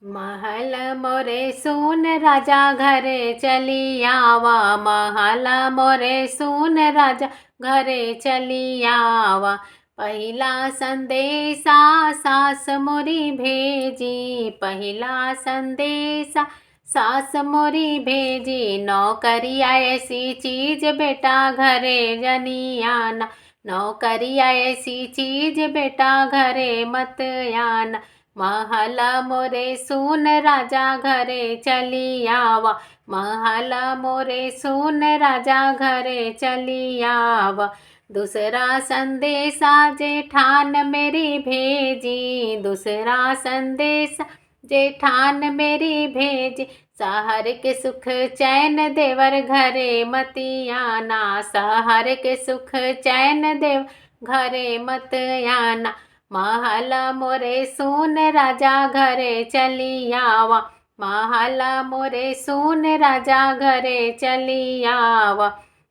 महल मोरे सुन राजा घरे चली आवा। महल मोरे सुन राजा घरे चली आवा। पहिला संदेशा सास मोरी भेजी। पहिला संदेशा सास मोरी भेजी। नौकरिया ऐसी चीज बेटा घरे जनी आना। नौकरिया ऐसी चीज बेटा घरे मत आना। महल मोरे सुन राजा घरे चली आवा। महल मोरे सुन राजा घरे चली आवा। दूसरा संदेशा जेठान मेरी भेजी। दूसरा संदेशा जेठान मेरी भेजी। शहर के सुख चैन देवर घरे मती आना। शहर के सुख चैन देव घरे मत आना। महल मोरे सुन राजा घरे चली आवा। महल मोरे सुन राजा घरे चली आवा।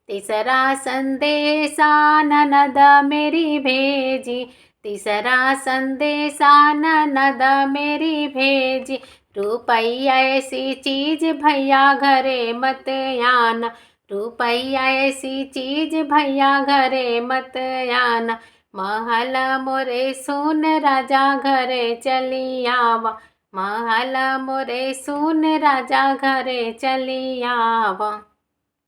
तीसरा संदेशा ननद मेरी भेजी। तीसरा संदेशा ननद मेरी भेजी। रुपया ऐसी चीज भैया घरे मत आना। रुपया ऐसी चीज भैया घरे मत आना। महल मोरे सुन राजा घरे चली आवा। महल मोरे सुन राजा घरे चली आवा।